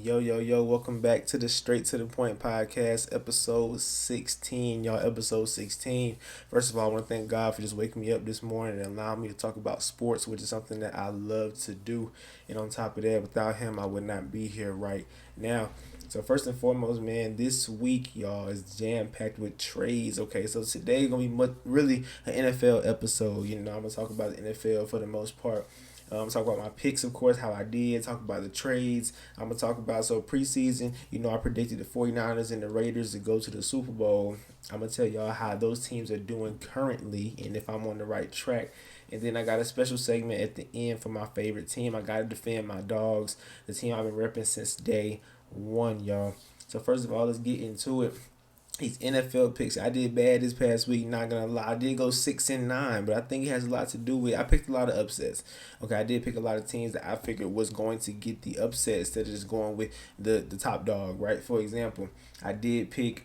Yo, yo, yo, welcome back to the Straight to the Point podcast, episode 16. Y'all, episode 16. First of all, I want to thank God for just waking me up this morning and allowing me to talk about sports, which is something that I love to do. And on top of that, without him, I would not be here right now. So first and foremost, man, this week, y'all, is jam-packed with trades, okay? So today is going to be really an NFL episode. I'm going to talk about the NFL for the most part. Talk about my picks, of course, how I did. Talk about the trades. I'm going to talk about, preseason, I predicted the 49ers and the Raiders to go to the Super Bowl. I'm going to tell y'all how those teams are doing currently and if I'm on the right track. And then I got a special segment at the end for my favorite team. I got to defend my dogs, the team I've been repping since day one, y'all. So first of all, let's get into it. These NFL picks. I did bad this past week, not gonna lie. I did go 6-9, but I think it has a lot to do with I picked a lot of upsets. Okay, I did pick a lot of teams that I figured was going to get the upset instead of just going with the top dog, right? For example, I picked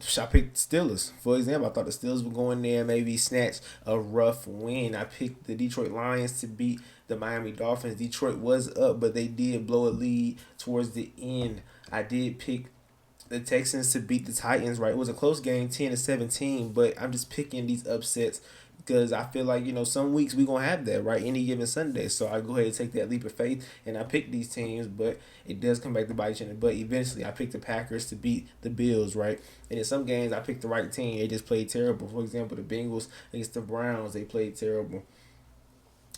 Steelers. For example, I thought the Steelers would go in there, maybe snatch a rough win. I picked the Detroit Lions to beat the Miami Dolphins. Detroit was up, but they did blow a lead towards the end. I did pick the Texans to beat the Titans, right? It was a close game, 10-17, but I'm just picking these upsets because I feel like, some weeks we're going to have that, right? Any given Sunday. So I go ahead and take that leap of faith and I pick these teams, but it does come back to bite you in the butt. Eventually, I picked the Packers to beat the Bills, right? And in some games, I picked the right team. They just played terrible. For example, the Bengals against the Browns, they played terrible.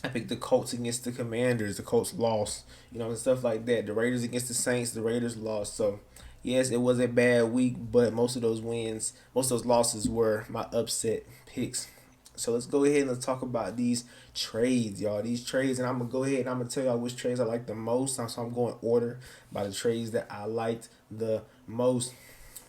I picked the Colts against the Commanders. The Colts lost, and stuff like that. The Raiders against the Saints. The Raiders lost. So, yes, it was a bad week, but most of those losses were my upset picks. So let's go ahead and let's talk about these trades, y'all. These trades, and I'm gonna go ahead and I'm gonna tell y'all which trades I like the most. So I'm going order by the trades that I liked the most.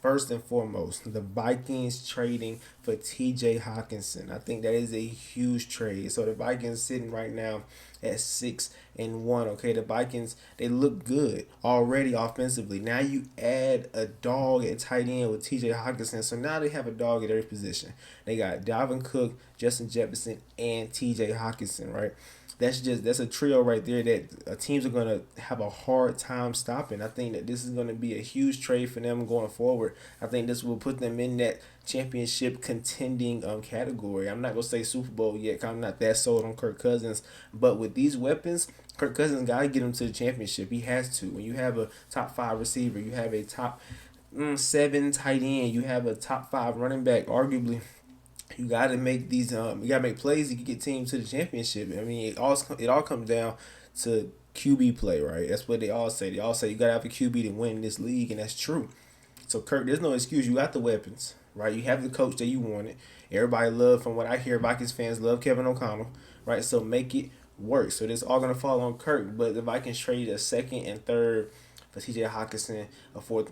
First and foremost, the Vikings trading for TJ Hawkinson. I think that is a huge trade. So the Vikings sitting right now at 6-1. Okay, the Vikings, they look good already offensively. Now you add a dog at tight end with TJ Hawkinson. So now they have a dog at every position. They got Dalvin Cook, Justin Jefferson, and TJ Hawkinson, right? That's a trio right there that teams are gonna have a hard time stopping. I think that this is gonna be a huge trade for them going forward. I think this will put them in that championship contending category. I'm not gonna say Super Bowl yet, 'cause I'm not that sold on Kirk Cousins. But with these weapons, Kirk Cousins gotta get him to the championship. He has to. When you have a top five receiver, you have a top seven tight end, you have a top five running back, arguably. You gotta make these you gotta make plays to get teams to the championship. I mean, it all comes down to QB play, right? That's what they all say. They all say you gotta have a QB to win this league, and that's true. So Kirk, there's no excuse. You got the weapons, right? You have the coach that you wanted. Everybody love, from what I hear, Vikings fans love Kevin O'Connell, right? So make it work. So this all gonna fall on Kirk, but the Vikings traded a second and third for TJ Hawkinson,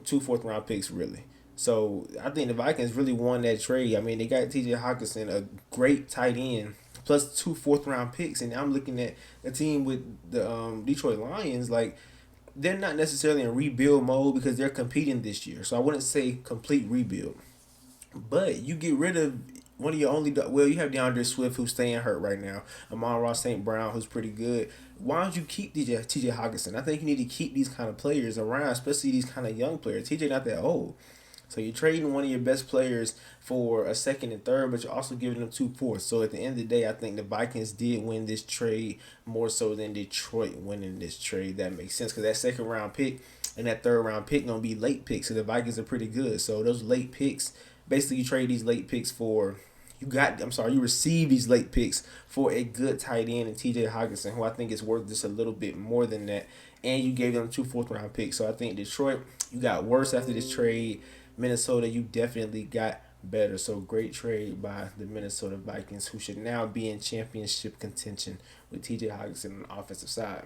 two fourth round picks, really. So I think the Vikings really won that trade. I mean, they got TJ Hawkinson, a great tight end, plus two fourth round picks, and I'm looking at a team with the Detroit Lions. Like, they're not necessarily in rebuild mode because they're competing this year. So I wouldn't say complete rebuild, but you get rid of one of your only. Well, you have DeAndre Swift who's staying hurt right now. Amon-Ra St. Brown who's pretty good. Why don't you keep TJ Hawkinson? I think you need to keep these kind of players around, especially these kind of young players. TJ not that old. So you're trading one of your best players for a second and third, but you're also giving them two fourths. So at the end of the day, I think the Vikings did win this trade more so than Detroit winning this trade. That makes sense because that second round pick and that third round pick gonna be late picks. So the Vikings are pretty good. So those late picks, basically, you trade these late picks for. You receive these late picks for a good tight end and TJ Hawkinson, who I think is worth just a little bit more than that. And you gave them two fourth round picks. So I think Detroit, you got worse after this trade. Minnesota, you definitely got better. So great trade by the Minnesota Vikings, who should now be in championship contention with TJ Hawkinson on the offensive side.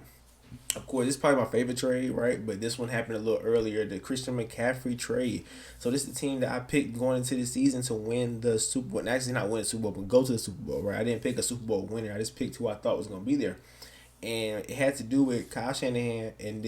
Of course, this is probably my favorite trade, right? But this one happened a little earlier, the Christian McCaffrey trade. So this is the team that I picked going into the season to win the Super Bowl. Actually, not win the Super Bowl, but go to the Super Bowl, right? I didn't pick a Super Bowl winner. I just picked who I thought was going to be there. And it had to do with Kyle Shanahan and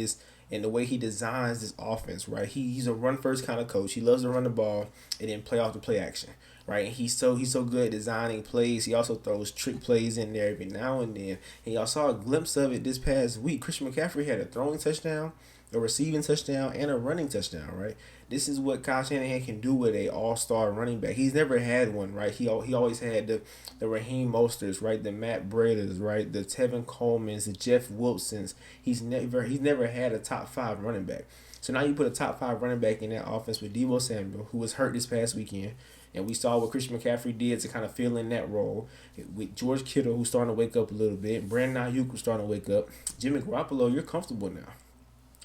the way he designs this offense, right? He's a run first kind of coach. He loves to run the ball and then play off the play action, right? And he's so good at designing plays. He also throws trick plays in there every now and then. And y'all saw a glimpse of it this past week. Christian McCaffrey had a throwing touchdown, a receiving touchdown, and a running touchdown, right? This is what Kyle Shanahan can do with a all-star running back. He's never had one, right? He always had the Raheem Mosterts, right? The Matt Breidas, right? The Tevin Colemans, the Jeff Wilsons. He's never had a top 5 running back. So now you put a top 5 running back in that offense with Deebo Samuel, who was hurt this past weekend. And we saw what Christian McCaffrey did to kind of fill in that role. With George Kittle, who's starting to wake up a little bit. Brandon Ayuk, who's starting to wake up. Jimmy Garoppolo, you're comfortable now.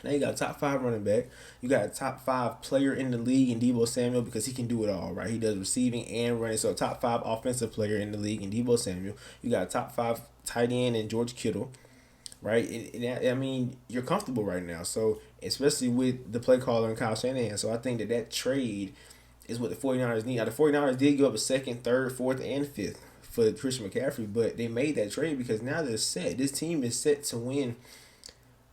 Now you got a top 5 running back. You got a top 5 player in the league in Deebo Samuel because he can do it all, right? He does receiving and running. So a top 5 offensive player in the league in Deebo Samuel. You got a top 5 tight end in George Kittle, right? I mean, you're comfortable right now. So especially with the play caller and Kyle Shanahan. So I think that trade is what the 49ers need. Now, the 49ers did give up a second, third, fourth, and fifth for Christian McCaffrey, but they made that trade because now they're set. This team is set to win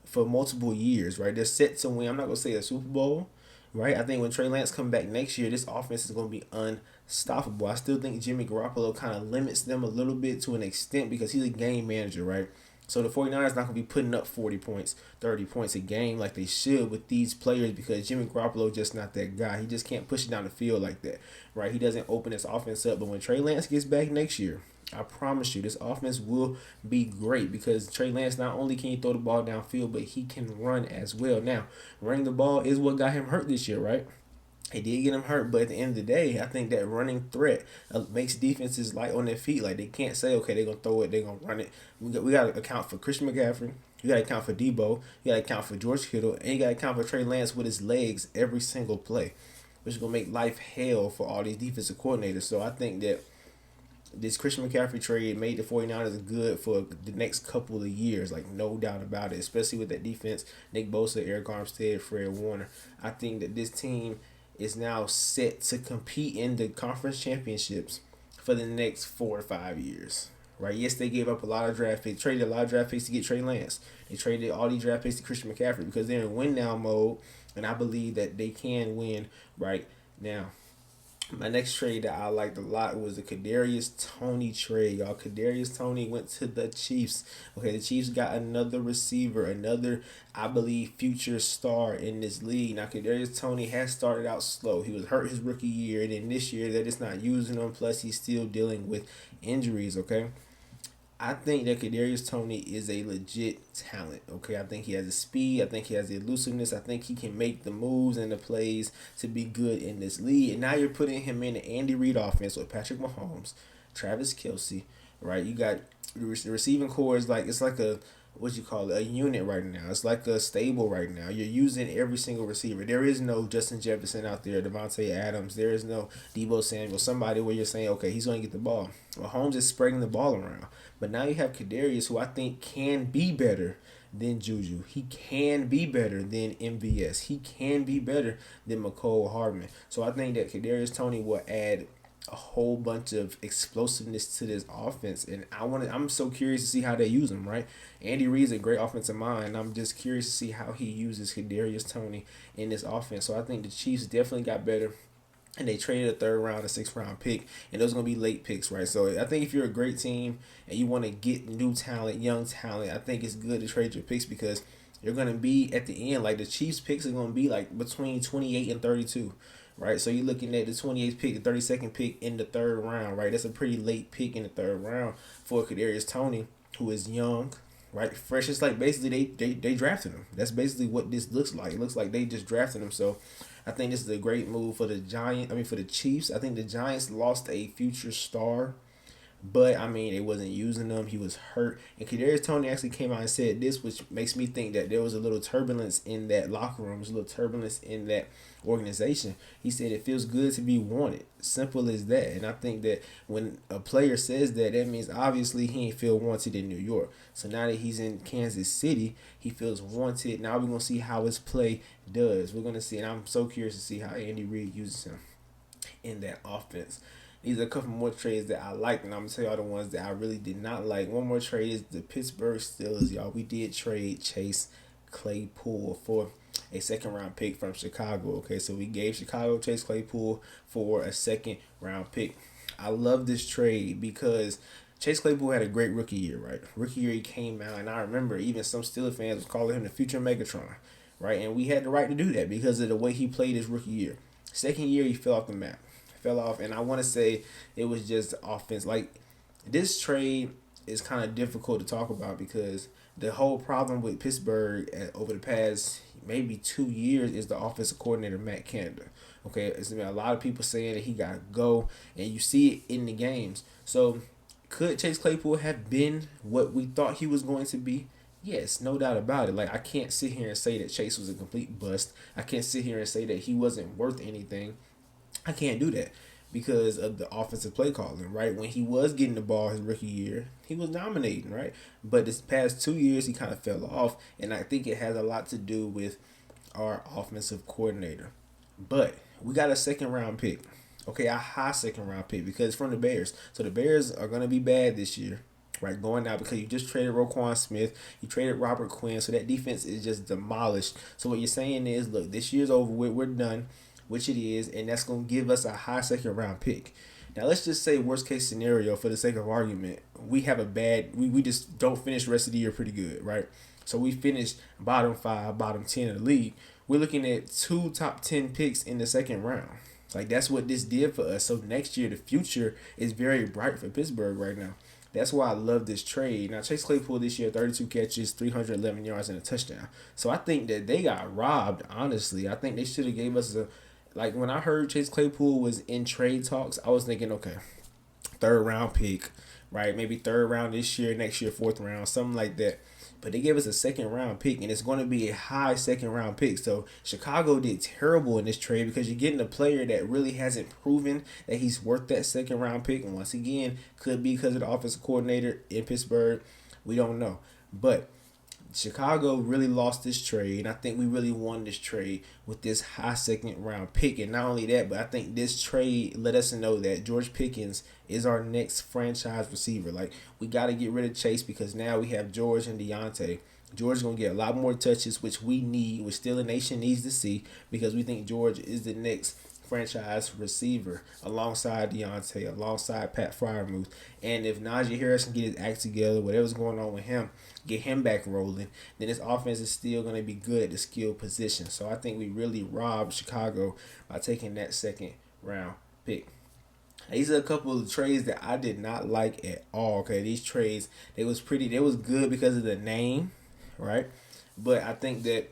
for multiple years, right? They're set to win. I'm not going to say a Super Bowl, right? I think when Trey Lance come back next year, this offense is going to be unstoppable. I still think Jimmy Garoppolo kind of limits them a little bit to an extent because he's a game manager, right? So the 49ers not going to be putting up 40 points, 30 points a game like they should with these players because Jimmy Garoppolo just not that guy. He just can't push it down the field like that, right? He doesn't open this offense up. But when Trey Lance gets back next year, I promise you this offense will be great because Trey Lance not only can he throw the ball downfield, but he can run as well. Now, running the ball is what got him hurt this year, right? It did get him hurt, but at the end of the day, I think that running threat makes defenses light on their feet. Like they can't say, okay, they're gonna throw it, they're gonna run it. We got to account for Christian McCaffrey. You got to account for Deebo. You got to account for George Kittle, and you got to account for Trey Lance with his legs every single play, which is gonna make life hell for all these defensive coordinators. So I think that this Christian McCaffrey trade made the 49ers good for the next couple of years, like no doubt about it, especially with that defense, Nick Bosa, Eric Armstead, Fred Warner. I think that this team is now set to compete in the conference championships for the next 4 or 5 years. Right? Yes, they gave up a lot of draft picks, traded a lot of draft picks to get Trey Lance. They traded all these draft picks to Christian McCaffrey because they're in win now mode, and I believe that they can win right now. My next trade that I liked a lot was the Kadarius Tony trade, y'all. Kadarius Tony went to the Chiefs. Okay, the Chiefs got another receiver, another, I believe, future star in this league. Now, Kadarius Tony has started out slow. He was hurt his rookie year, and then this year they're just not using him. Plus, he's still dealing with injuries, okay? I think that Kadarius Tony is a legit talent. Okay, I think he has the speed. I think he has the elusiveness. I think he can make the moves and the plays to be good in this league. And now you're putting him in the Andy Reid offense with Patrick Mahomes, Travis Kelce, right? You got the receiving core is like it's like a what you call it, a unit right now. It's like a stable right now. You're using every single receiver. There is no Justin Jefferson out there, Devontae Adams. There is no Deebo Samuel, somebody where you're saying, okay, he's going to get the ball. Mahomes is spreading the ball around. But now you have Kadarius, who I think can be better than Juju. He can be better than MVS. He can be better than McCole Hardman. So I think that Kadarius Tony will add a whole bunch of explosiveness to this offense, and I'm so curious to see how they use him. Right, Andy Reid's a great offensive mind. I'm just curious to see how he uses Kadarius Tony in this offense. So I think the Chiefs definitely got better, and they traded a third round, a sixth round pick, and those are gonna be late picks, right? So I think if you're a great team and you want to get new talent, young talent, I think it's good to trade your picks because you're gonna be at the end like the Chiefs picks are gonna be like between 28 and 32. Right, so you're looking at the 28th pick, the 32nd pick in the third round, right? That's a pretty late pick in the third round for Kadarius Tony, who is young, right? Fresh. It's like basically they drafted him. That's basically what this looks like. It looks like they just drafted him. So I think this is a great move for for the Chiefs. I think the Giants lost a future star. But, I mean, they wasn't using him. He was hurt. And Kadarius Tony actually came out and said this, which makes me think that there was a little turbulence in that locker room. There was a little turbulence in that organization. He said it feels good to be wanted. Simple as that. And I think that when a player says that, that means obviously he ain't feel wanted in New York. So now that he's in Kansas City, he feels wanted. Now we're going to see how his play does. We're going to see. And I'm so curious to see how Andy Reid uses him in that offense. These are a couple more trades that I liked, and I'm going to tell y'all the ones that I really did not like. One more trade is the Pittsburgh Steelers, y'all. We did trade Chase Claypool for a second round pick from Chicago. Okay, so we gave Chicago Chase Claypool for a second round pick. I love this trade because Chase Claypool had a great rookie year, right? Rookie year he came out, and I remember even some Steelers fans was calling him the future Megatron, right? And we had the right to do that because of the way he played his rookie year. Second year he fell off the map, fell off, and I want to say it was just offense. Like this trade is kind of difficult to talk about because the whole problem with Pittsburgh over the past maybe 2 years is the offensive coordinator Matt Canada. Okay, it's been a lot of people saying that he got to go, and you see it in the games. So, could Chase Claypool have been what we thought he was going to be? Yes, no doubt about it. Like I can't sit here and say that Chase was a complete bust. I can't sit here and say that he wasn't worth anything. I can't do that because of the offensive play calling, right? When he was getting the ball his rookie year, he was dominating, right? But this past 2 years, he kind of fell off, and I think it has a lot to do with our offensive coordinator. But we got a second round pick, okay, a high second round pick because it's from the Bears. So the Bears are going to be bad this year, right? Going out because you just traded Roquan Smith, you traded Robert Quinn, so that defense is just demolished. So what you're saying is, look, this year's over with, we're done, which it is, and that's going to give us a high second round pick. Now let's just say worst case scenario for the sake of argument, we have a bad, we just don't finish the rest of the year pretty good, right? So we finished bottom 5, bottom 10 of the league. We're looking at 2 top 10 picks in the second round. Like that's what this did for us. So next year the future is very bright for Pittsburgh right now. That's why I love this trade. Now Chase Claypool this year, 32 catches, 311 yards and a touchdown. So I think that they got robbed, honestly. I think they should have gave us a, like when I heard Chase Claypool was in trade talks, I was thinking, okay, third round pick, right? Maybe third round this year, next year, fourth round, something like that. But they gave us a second round pick, and it's going to be a high second round pick. So Chicago did terrible in this trade because you're getting a player that really hasn't proven that he's worth that second round pick. And once again, could be because of the offensive coordinator in Pittsburgh. We don't know. But Chicago really lost this trade. I think we really won this trade with this high second round pick. And not only that, but I think this trade let us know that George Pickens is our next franchise receiver. Like, we got to get rid of Chase because now we have George and Deontay. George is going to get a lot more touches, which we need, which still the nation needs to see because we think George is the next franchise receiver alongside Deontay, alongside Pat Freiermuth. And if Najee Harris can get his act together, whatever's going on with him, get him back rolling, then this offense is still going to be good at the skill position. So I think we really robbed Chicago by taking that second round pick. These are a couple of trades that I did not like at all. Okay, these trades, they was good because of the name, right? But I think that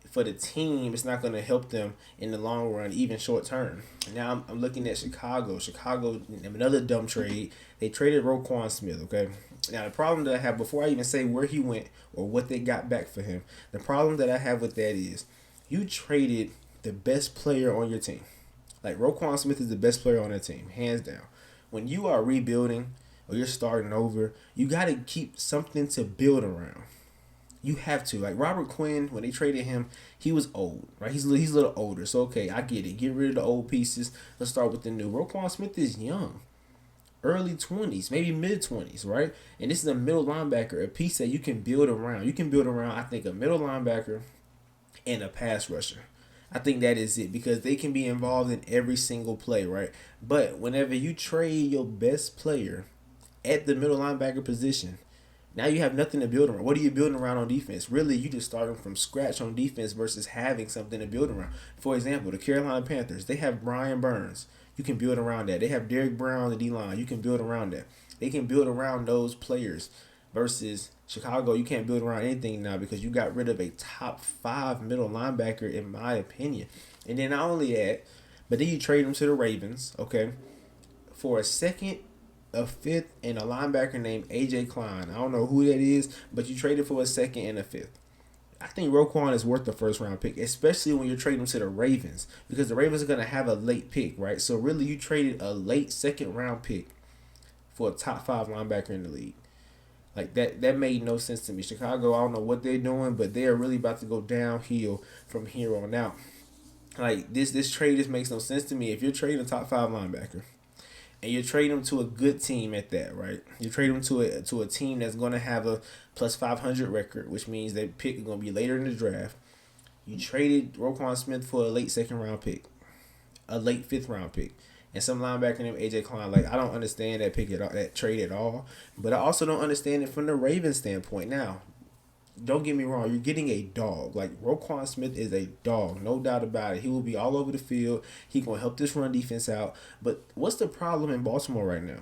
for the team, it's not going to help them in the long run, even short term. Now I'm looking at Chicago. Chicago, another dumb trade. They traded Roquan Smith, okay? Now, the problem that I have, before I even say where he went or what they got back for him, the problem that I have with that is you traded the best player on your team. Like, Roquan Smith is the best player on that team, hands down. When you are rebuilding or you're starting over, you got to keep something to build around. You have to. Like Robert Quinn, when they traded him, he was old, right? He's a little older. So, okay, I get it. Get rid of the old pieces. Let's start with the new. Roquan Smith is young. Early 20s, maybe mid-20s, right? And this is a middle linebacker, a piece that you can build around. You can build around, I think, a middle linebacker and a pass rusher. I think that is it because they can be involved in every single play, right? But whenever you trade your best player at the middle linebacker position, now you have nothing to build around. What are you building around on defense? Really, you just starting from scratch on defense versus having something to build around. For example, the Carolina Panthers, they have Brian Burns. You can build around that. They have Derrick Brown on the D-line. You can build around that. They can build around those players versus Chicago. You can't build around anything now because you got rid of a top 5 middle linebacker, in my opinion. And then not only that, but then you trade them to the Ravens, okay, for a second, a fifth, and a linebacker named A.J. Klein. I don't know who that is, but you traded for a second and a fifth. I think Roquan is worth the first round pick, especially when you're trading to the Ravens, because the Ravens are going to have a late pick, right? So really, you traded a late second round pick for a top 5 linebacker in the league. Like that made no sense to me. Chicago, I don't know what they're doing, but they are really about to go downhill from here on out. Like this trade just makes no sense to me. If you're trading a top 5 linebacker, and you're trading him to a good team at that, right? You trade him to a team that's going to have a plus 500 record, which means that pick is going to be later in the draft. You traded Roquan Smith for a late second round pick, a late fifth round pick, and some linebacker named AJ Klein. Like, I don't understand that pick at all, that trade at all. But I also don't understand it from the Ravens standpoint. Now, don't get me wrong, you're getting a dog. Like, Roquan Smith is a dog, no doubt about it. He will be all over the field. He gonna help this run defense out. But what's the problem in Baltimore right now?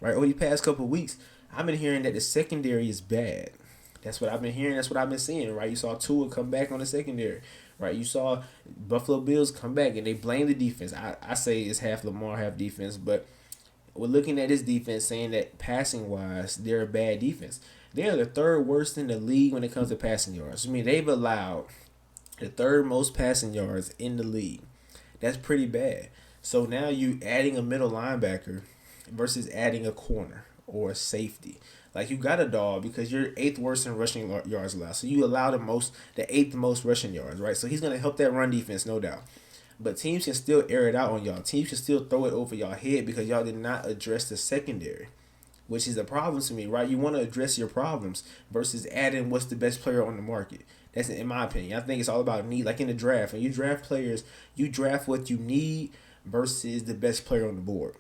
Right, over the past couple of weeks, I've been hearing that the secondary is bad. That's what I've been hearing. That's what I've been seeing. Right, you saw Tua come back on the secondary. Right, you saw Buffalo Bills come back and they blame the defense. I say it's half Lamar, half defense, but we're looking at this defense saying that passing wise, they're a bad defense. They are the third worst in the league when it comes to passing yards. I mean, they've allowed the third most passing yards in the league. That's pretty bad. So now you adding a middle linebacker versus adding a corner or a safety. Like, you got a dog because you're eighth worst in rushing yards allowed. So you allow the eighth most rushing yards, right? So he's gonna help that run defense, no doubt. But teams can still air it out on y'all. Teams can still throw it over y'all head because y'all did not address the secondary, which is a problem to me, right? You want to address your problems versus adding what's the best player on the market. That's in my opinion. I think it's all about need. Like in the draft, when you draft players, you draft what you need versus the best player on the board.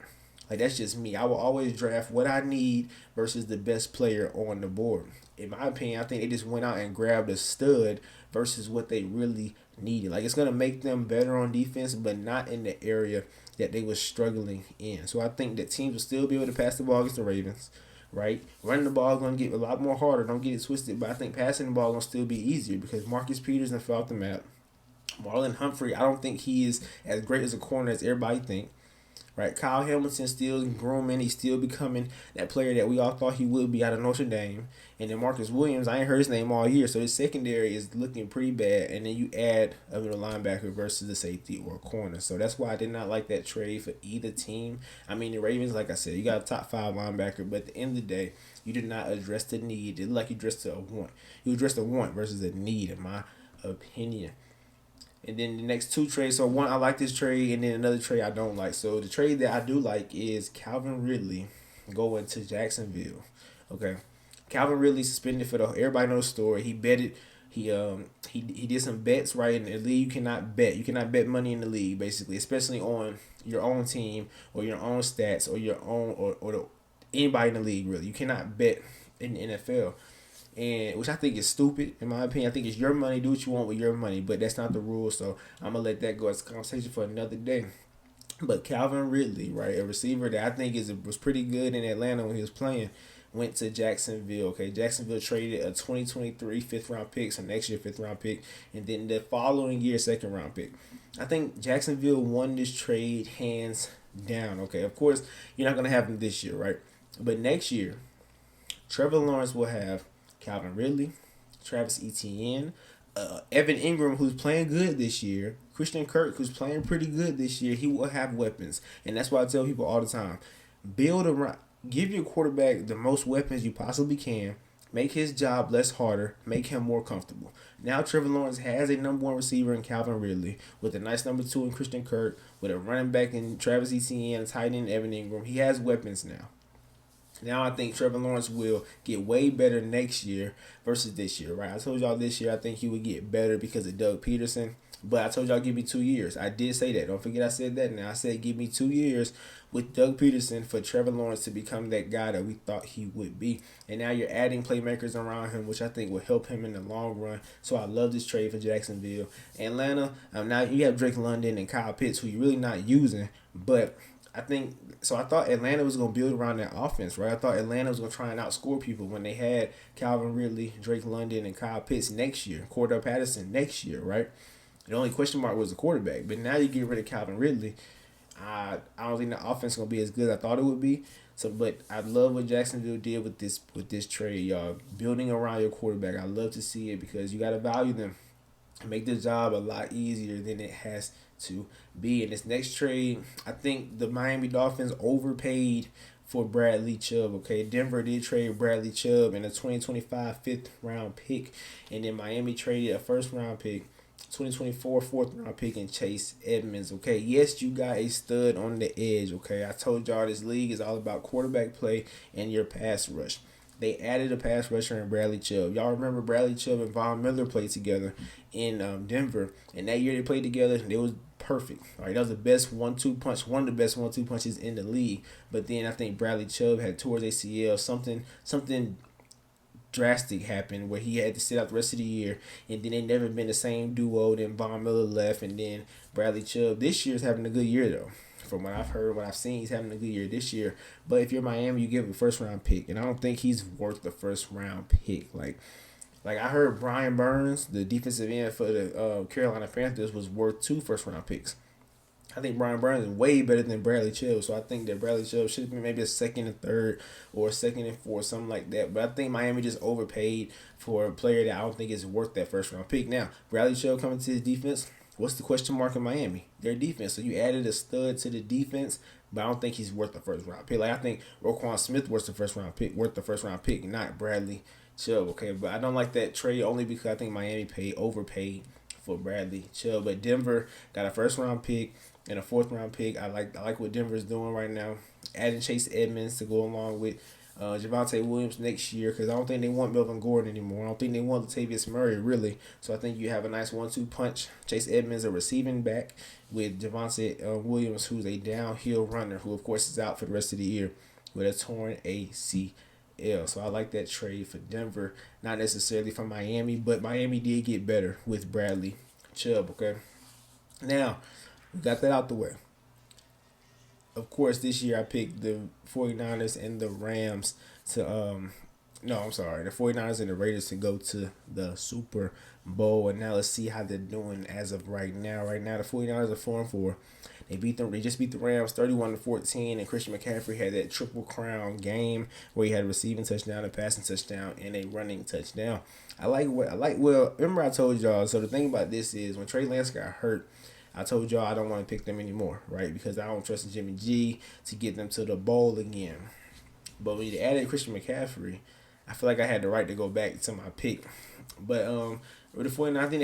Like, that's just me. I will always draft what I need versus the best player on the board. In my opinion, I think they just went out and grabbed a stud versus what they really needed. Like, it's going to make them better on defense, but not in the area that they were struggling in. So I think that teams will still be able to pass the ball against the Ravens, right? Running the ball is going to get a lot more harder. Don't get it twisted. But I think passing the ball is going to still be easier because Marcus Peters fell off the map. Marlon Humphrey, I don't think he is as great as a corner as everybody think. Right, Kyle Hamilton still grooming. He's still becoming that player that we all thought he would be out of Notre Dame. And then Marcus Williams, I ain't heard his name all year, so his secondary is looking pretty bad. And then you add a middle linebacker versus a safety or a corner. So that's why I did not like that trade for either team. I mean, the Ravens, like I said, you got a top 5 linebacker, but at the end of the day, you did not address the need. It looked like you addressed a want. You addressed a want versus a need, in my opinion. And then the next two trades. So one, I like this trade, and then another trade I don't like. So the trade that I do like is Calvin Ridley going to Jacksonville. Okay, Calvin Ridley suspended for the. Everybody knows the story. He betted. He did some bets right in the league. You cannot bet. You cannot bet money in the league, basically, especially on your own team or your own stats or your own or anybody in the league. Really, you cannot bet in the NFL. And which I think is stupid, in my opinion. I think it's your money. Do what you want with your money, but that's not the rule. So I'm gonna let that go as a conversation for another day. But Calvin Ridley, right, a receiver that I think was pretty good in Atlanta when he was playing, went to Jacksonville. Okay, Jacksonville traded a 2023 fifth round pick, so next year fifth round pick, and then the following year second round pick. I think Jacksonville won this trade hands down. Okay, of course you're not gonna have them this year, right? But next year, Trevor Lawrence will have Calvin Ridley, Travis Etienne, Evan Ingram, who's playing good this year, Christian Kirk, who's playing pretty good this year. He will have weapons, and that's why I tell people all the time: build around, give your quarterback the most weapons you possibly can. Make his job less harder. Make him more comfortable. Now Trevor Lawrence has a number 1 receiver in Calvin Ridley, with a nice number 2 in Christian Kirk, with a running back in Travis Etienne, a tight end Evan Ingram. He has weapons now. Now I think Trevor Lawrence will get way better next year versus this year, right? I told y'all this year I think he would get better because of Doug Peterson, but I told y'all give me 2 years. I did say that. Don't forget I said that. Now I said give me 2 years with Doug Peterson for Trevor Lawrence to become that guy that we thought he would be. And now you're adding playmakers around him, which I think will help him in the long run. So I love this trade for Jacksonville. Atlanta, now you have Drake London and Kyle Pitts, who you're really not using, but I think so. I thought Atlanta was going to build around that offense, right? I thought Atlanta was going to try and outscore people when they had Calvin Ridley, Drake London, and Kyle Pitts next year, Cordell Patterson next year, right? The only question mark was the quarterback. But now you get rid of Calvin Ridley. I don't think the offense is going to be as good as I thought it would be. So, but I love what Jacksonville did with this trade, y'all. Building around your quarterback. I love to see it because you got to value them. Make the job a lot easier than it has to be. In this next trade, I think the Miami Dolphins overpaid for Bradley Chubb. Okay, Denver did trade Bradley Chubb in a 2025 fifth round pick, and then Miami traded a first round pick 2024 fourth round pick in Chase Edmonds. Okay, yes, you got a stud on the edge. Okay, I told y'all this league is all about quarterback play and your pass rush. They added a pass rusher in Bradley Chubb. Y'all remember Bradley Chubb and Von Miller played together in Denver, and that year they played together. It was perfect. All right, that was the best 1-2 punch, one of the best 1-2 punches in the league. But then I think Bradley Chubb had tore his ACL, something drastic happened where he had to sit out the rest of the year, and then they never been the same duo. Then Von Miller left, and then Bradley Chubb this year is having a good year though. From what I've heard, what I've seen, he's having a good year this year. But if you're Miami, you give him a first round pick, and I don't think he's worth the first round pick. Like I heard Brian Burns, the defensive end for the Carolina Panthers, was worth 2 first round picks. I think Brian Burns is way better than Bradley Chubb, so I think that Bradley Chubb should have been maybe a second and third or a second and fourth, something like that. But I think Miami just overpaid for a player that I don't think is worth that first round pick. Now, Bradley Chubb coming to his defense, what's the question mark in Miami? Their defense. So you added a stud to the defense, but I don't think he's worth the first round pick. Like I think Roquan Smith worth the first round pick, not Bradley Chubb. Okay, but I don't like that trade only because I think Miami overpaid for Bradley Chubb. But Denver got a first round pick and a fourth round pick. I like what Denver's doing right now. Adding Chase Edmonds to go along with Javonte Williams next year, because I don't think they want Melvin Gordon anymore. I don't think they want Latavius Murray really. So I think you have a nice 1-2 punch. Chase Edmonds a receiving back with Javonte Williams, who's a downhill runner, who of course is out for the rest of the year with a torn ACL. So I like that trade for Denver, not necessarily for Miami, but Miami did get better with Bradley Chubb. Okay, now we got that out the way. Of course, this year I picked the 49ers and the Rams to the 49ers and the Raiders to go to the Super Bowl. And now let's see how they're doing as of right now. Right now the 49ers are 4-4. They just beat the Rams 31-14, and Christian McCaffrey had that triple crown game where he had a receiving touchdown, a passing touchdown, and a running touchdown. Remember I told y'all, so the thing about this is when Trey Lance got hurt, I told y'all I don't want to pick them anymore, right? Because I don't trust Jimmy G to get them to the bowl again. But when you added Christian McCaffrey, I feel like I had the right to go back to my pick. But with the 49ers, I think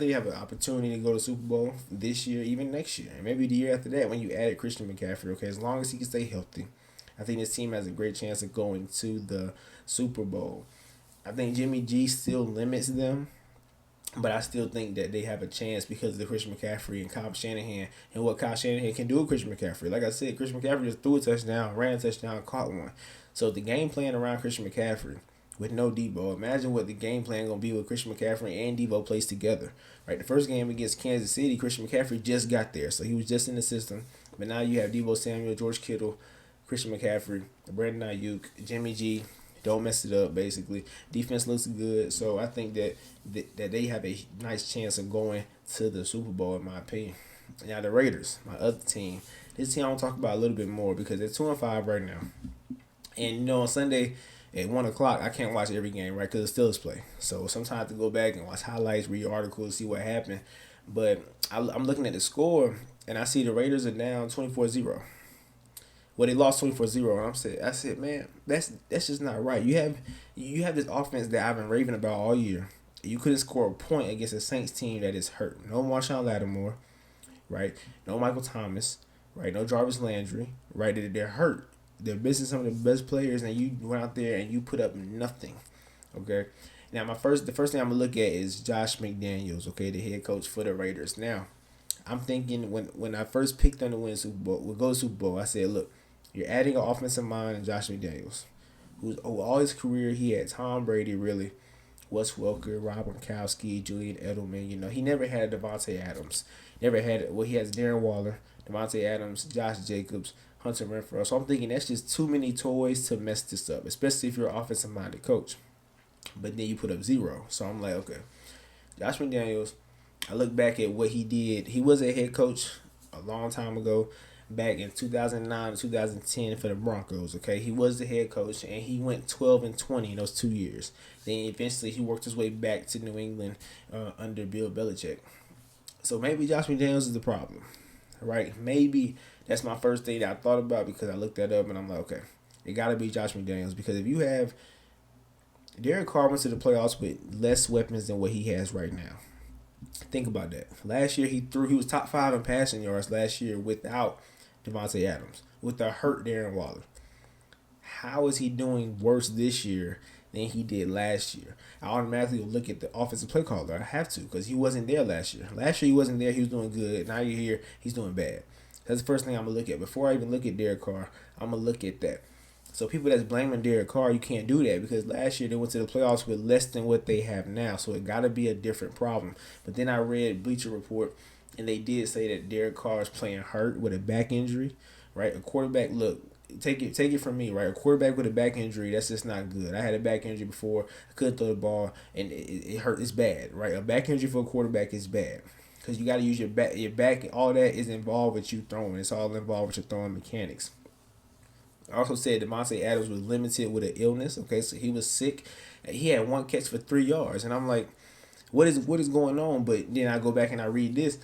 they have an opportunity to go to the Super Bowl this year, even next year, and maybe the year after that when you added Christian McCaffrey. Okay, as long as he can stay healthy, I think this team has a great chance of going to the Super Bowl. I think Jimmy G still limits them, but I still think that they have a chance because of the Christian McCaffrey and Kyle Shanahan and what Kyle Shanahan can do with Christian McCaffrey. Like I said, Christian McCaffrey just threw a touchdown, ran a touchdown, caught one. So the game plan around Christian McCaffrey with no Debo, imagine what the game plan going to be with Christian McCaffrey and Debo plays together. Right, the first game against Kansas City, Christian McCaffrey just got there, so he was just in the system. But now you have Debo Samuel, George Kittle, Christian McCaffrey, Brandon Ayuk, Jimmy G. Don't mess it up, basically. Defense looks good, so I think that they have a nice chance of going to the Super Bowl, in my opinion. Now, the Raiders, my other team. This team I want to talk about a little bit more because they're 2-5 right now. And, on Sunday at 1 o'clock, I can't watch every game, right, because the Steelers play. So sometimes I have to go back and watch highlights, read articles, see what happened. But I'm looking at the score, and I see the Raiders are down 24-0. Well, they lost 24-0, and I said, man, that's just not right. You have this offense that I've been raving about all year. You couldn't score a point against a Saints team that is hurt. No Marshawn Lattimore, right? No Michael Thomas, right? No Jarvis Landry, right? They're hurt. They're missing some of the best players, and you went out there and you put up nothing, okay? Now, the first thing I'm going to look at is Josh McDaniels, okay, the head coach for the Raiders. Now, I'm thinking when I first picked them to win Super Bowl, we'll go to Super Bowl, I said, look, you're adding an offensive mind in Josh McDaniels, who's all his career he had Tom Brady, really, Wes Welker, Rob Gronkowski, Julian Edelman. He never had a Devontae Adams. Never had it. Well, he has Darren Waller, Devontae Adams, Josh Jacobs, Hunter Renfrow. So I'm thinking that's just too many toys to mess this up, especially if you're an offensive-minded coach. But then you put up 0. So I'm like, okay. Josh McDaniels, I look back at what he did. He was a head coach a long time ago, back in 2009 to 2010 for the Broncos, okay? He was the head coach, and he went 12-20 in those 2 years. Then eventually he worked his way back to New England under Bill Belichick. So maybe Josh McDaniels is the problem, right? Maybe that's my first thing that I thought about because I looked that up, and I'm like, okay, it got to be Josh McDaniels because if you have Derek Carr went to the playoffs with less weapons than what he has right now. Think about that. Last year he was top 5 in passing yards last year without Devontae Adams, with the hurt Darren Waller. How is he doing worse this year than he did last year? I automatically will look at the offensive play caller. I have to, because he wasn't there last year. Last year he wasn't there. He was doing good. Now you're here. He's doing bad. That's the first thing I'm gonna look at before I even look at Derek Carr. I'm gonna look at that. So people that's blaming Derek Carr, you can't do that because last year they went to the playoffs with less than what they have now. So it got to be a different problem. But then I read Bleacher Report, and they did say that Derek Carr is playing hurt with a back injury, right? A quarterback, look, take it from me, right? A quarterback with a back injury, that's just not good. I had a back injury before. I couldn't throw the ball, and it hurt. It's bad, right? A back injury for a quarterback is bad because you got to use your back. Your back, all that is involved with you throwing. It's all involved with your throwing mechanics. I also said Devontae Adams was limited with an illness. Okay, so he was sick. He had 1 catch for 3 yards, and I'm like, what is going on? But then I go back and I read this.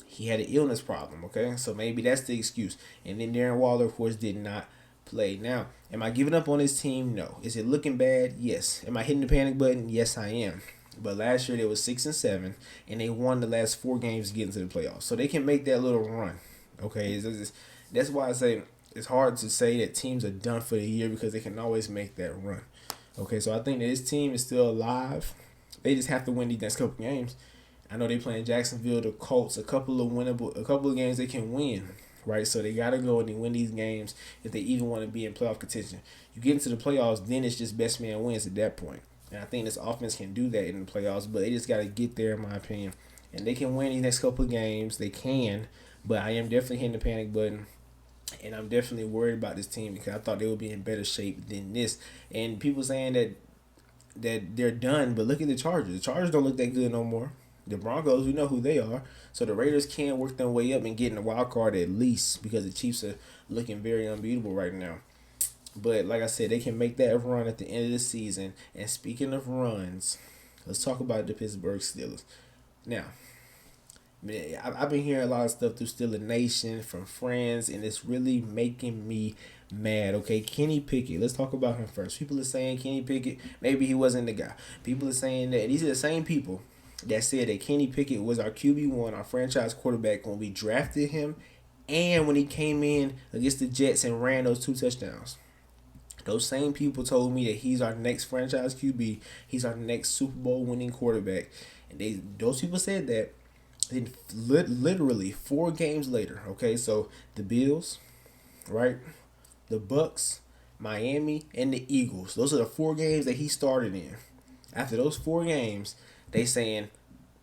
He had an illness problem. Okay, so maybe that's the excuse. And then Darren Waller, of course, did not play. Now, am I giving up on this team? No. Is it looking bad? Yes. Am I hitting the panic button? Yes, I am. But last year they was 6-7, and they won the last 4 games to get into the playoffs, so they can make that little run. Okay, that's why I say it's hard to say that teams are done for the year because they can always make that run. Okay, so I think that this team is still alive. They just have to win these next couple games. I know they playing Jacksonville, the Colts, a couple of games they can win, right? So they gotta go and they win these games if they even want to be in playoff contention. You get into the playoffs, then it's just best man wins at that point. And I think this offense can do that in the playoffs, but they just gotta get there, in my opinion. And they can win these next couple of games. They can, but I am definitely hitting the panic button. And I'm definitely worried about this team because I thought they would be in better shape than this. And people saying that they're done, but look at the Chargers. The Chargers don't look that good no more. The Broncos, we know who they are. So the Raiders can work their way up and get in the wild card at least because the Chiefs are looking very unbeatable right now. But like I said, they can make that run at the end of the season. And speaking of runs, let's talk about the Pittsburgh Steelers. Now, man, I've been hearing a lot of stuff through Steeler Nation from friends, and it's really making me mad. Okay, Kenny Pickett. Let's talk about him first. People are saying Kenny Pickett, maybe he wasn't the guy. People are saying that these are the same people that said that Kenny Pickett was our QB1, our franchise quarterback when we drafted him, and when he came in against the Jets and ran those 2 touchdowns. Those same people told me that he's our next franchise QB. He's our next Super Bowl winning quarterback. And those people said that. Then literally 4 games later, okay, so the Bills, right, the Bucks, Miami, and the Eagles. Those are the 4 games that he started in. After those 4 games, they saying,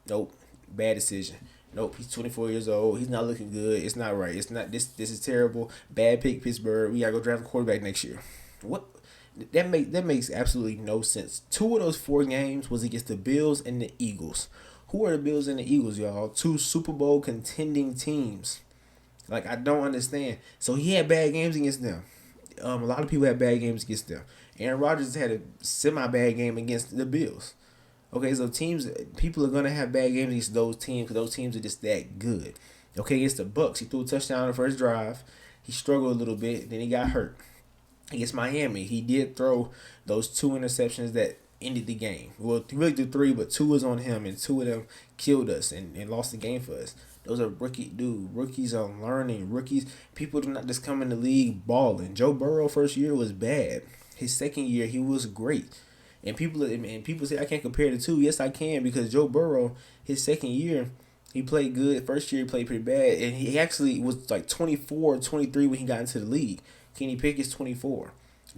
nope, bad decision. Nope, he's 24 years old. He's not looking good. It's not right. It's not this. This is terrible. Bad pick, Pittsburgh. We gotta go draft a quarterback next year. What? That makes absolutely no sense. 2 of those 4 games was against the Bills and the Eagles. Who are the Bills and the Eagles, y'all? 2 Super Bowl contending teams. Like, I don't understand. So he had bad games against them. A lot of people had bad games against them. Aaron Rodgers had a semi-bad game against the Bills. Okay, so people are gonna have bad games against those teams because those teams are just that good. Okay, against the Bucks, he threw a touchdown on the first drive. He struggled a little bit, then he got hurt. Against Miami, he did throw those 2 interceptions that ended the game. Well, he really did 3, but 2 was on him, and 2 of them killed us and lost the game for us. Those are rookies are learning. Rookies, people do not just come in the league balling. Joe Burrow first year was bad. His second year, he was great. And people say I can't compare the 2. Yes, I can, because Joe Burrow, his second year, he played good. First year, he played pretty bad. And he actually was like 24 or 23 when he got into the league. Kenny Pickett's 24.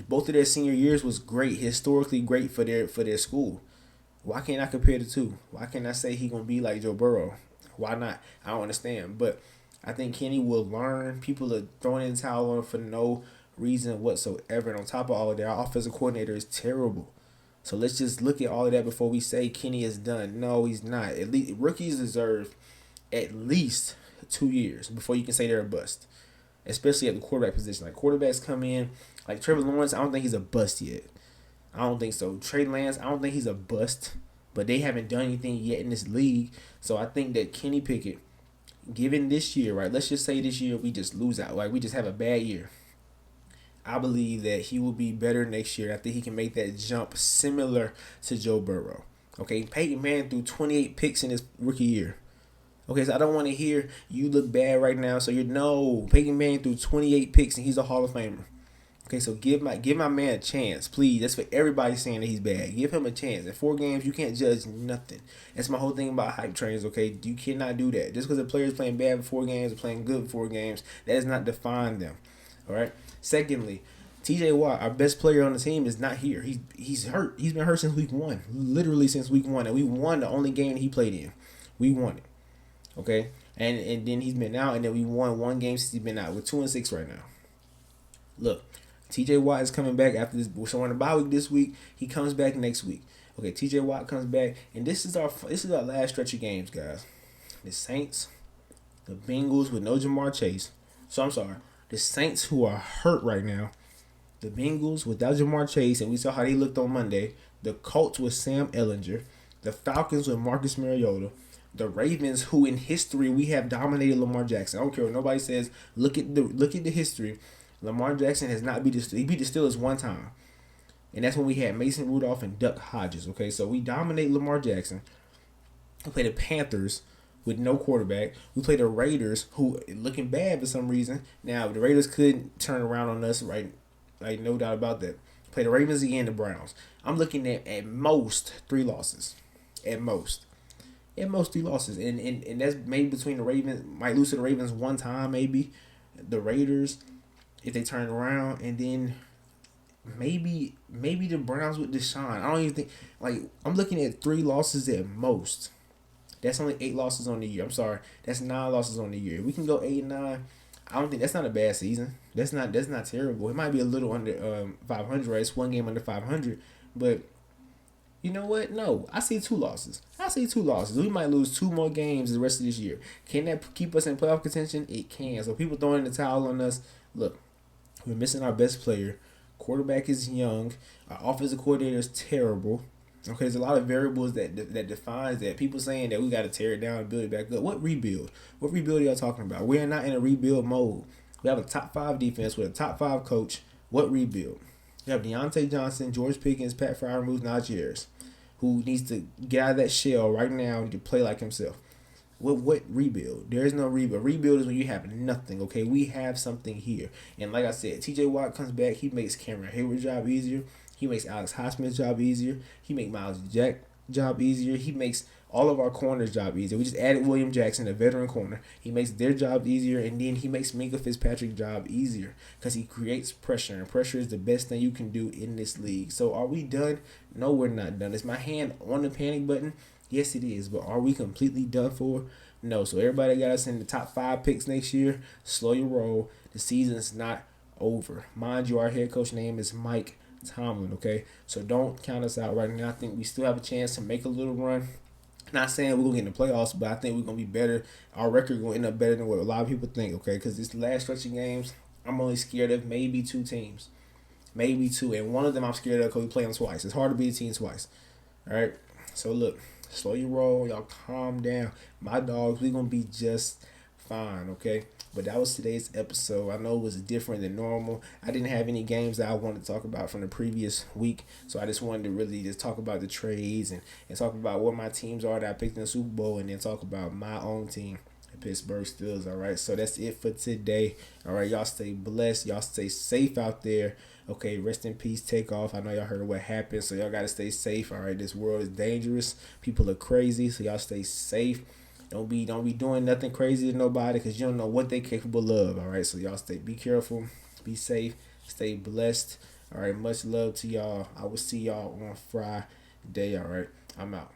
Both of their senior years was great, historically great for their school. Why can't I compare the 2? Why can't I say he gonna be like Joe Burrow? Why not? I don't understand. But I think Kenny will learn. People are throwing in the towel on him for no reason whatsoever. And on top of all of that, our offensive coordinator is terrible. So let's just look at all of that before we say Kenny is done. No, he's not. At least rookies deserve at least 2 years before you can say they're a bust. Especially at the quarterback position. Like, quarterbacks come in, like Trevor Lawrence, I don't think he's a bust yet. I don't think so. Trey Lance, I don't think he's a bust. But they haven't done anything yet in this league. So I think that Kenny Pickett, given this year, right, let's just say this year we just lose out. Like, we just have a bad year. I believe that he will be better next year. I think he can make that jump similar to Joe Burrow. Okay, Peyton Manning threw 28 picks in his rookie year. Okay, so I don't want to hear you look bad right now. So no, Peyton Manning threw 28 picks and he's a Hall of Famer. Okay, so give my man a chance, please. That's for everybody saying that he's bad. Give him a chance. In 4 games, you can't judge nothing. That's my whole thing about hype trains. Okay, you cannot do that. Just because a player is playing bad in 4 games or playing good in 4 games, that does not define them. All right. Secondly, T.J. Watt, our best player on the team, is not here. He's hurt. He's been hurt since week 1, literally since week 1, and we won the only game he played in. We won it. Okay, and then he's been out, and then we won 1 game since he's been out. We're 2-6 right now. Look, T.J. Watt is coming back after this. So on the bye week this week, he comes back next week. Okay, T.J. Watt comes back, and this is our last stretch of games, guys. The Saints, the Bengals with no Jamar Chase. So I'm sorry, the Saints who are hurt right now, the Bengals without Jamar Chase, and we saw how they looked on Monday. The Colts with Sam Ehlinger, the Falcons with Marcus Mariota, the Ravens, who in history we have dominated Lamar Jackson. I don't care what nobody says. Look at the history. Lamar Jackson has not beat he beat the Steelers 1 time, and that's when we had Mason Rudolph and Duck Hodges. Okay, so we dominate Lamar Jackson. We play the Panthers with no quarterback. We play the Raiders, who looking bad for some reason. Now the Raiders could turn around on us, right? Like no doubt about that. Play the Ravens again, the Browns. I'm looking at most 3 losses, at most. At most 3 losses, and that's maybe between the Ravens. Might lose to the Ravens 1 time, maybe the Raiders if they turn around, and then maybe the Browns with Deshaun. I don't even think, like, I'm looking at 3 losses at most. That's only 8 losses on the year. I'm sorry, that's 9 losses on the year. If we can go 8-9, I don't think that's not a bad season. That's not terrible. It might be a little under 500. Right? It's 1 game under 500, but you know what? No, I see 2 losses. We might lose 2 more games the rest of this year. Can that keep us in playoff contention? It can. So people throwing the towel on us. Look, we're missing our best player. Quarterback is young. Our offensive coordinator is terrible. Okay, there's a lot of variables that defines that. People saying that we got to tear it down and build it back up. What rebuild? What rebuild are y'all talking about? We are not in a rebuild mode. We have a top 5 defense with a top 5 coach. What rebuild? You have Deontay Johnson, George Pickens, Pat Freiermuth, Najee Harris, who needs to get out of that shell right now and play like himself. What rebuild? There is no rebuild. Rebuild is when you have nothing. Okay, we have something here, and like I said, T.J. Watt comes back. He makes Cameron Hayward's job easier. He makes Alex Highsmith's job easier. He makes Miles Jack's job easier. He makes all of our corners' job easier. We just added William Jackson, a veteran corner. He makes their job easier, and then he makes Minka Fitzpatrick's job easier because he creates pressure, and pressure is the best thing you can do in this league. So are we done? No, we're not done. Is my hand on the panic button? Yes, it is. But are we completely done for? No. So everybody got us in the top 5 picks next year. Slow your roll. The season's not over. Mind you, our head coach name is Mike Tomlin, okay? So don't count us out right now. I think we still have a chance to make a little run. Not saying we're going to get in the playoffs, but I think we're going to be better. Our record going to end up better than what a lot of people think, okay? Because this last stretch of games, I'm only scared of maybe 2 teams. Maybe 2. And one of them I'm scared of because we play them twice. It's hard to beat a team twice. All right? So, look, slow your roll. Y'all calm down. My dogs, we're going to be just fine, okay? But that was today's episode. I know it was different than normal. I didn't have any games that I wanted to talk about from the previous week. So I just wanted to really just talk about the trades and talk about what my teams are that I picked in the Super Bowl, and then talk about my own team, the Pittsburgh Steelers. All right. So that's it for today. All right. Y'all stay blessed. Y'all stay safe out there. Okay. Rest in peace. Take off. I know y'all heard what happened. So y'all got to stay safe. All right. This world is dangerous. People are crazy. So y'all stay safe. Don't be doing nothing crazy to nobody because you don't know what they're capable of. All right, so y'all be careful, be safe, stay blessed. All right, much love to y'all. I will see y'all on Friday. All right, I'm out.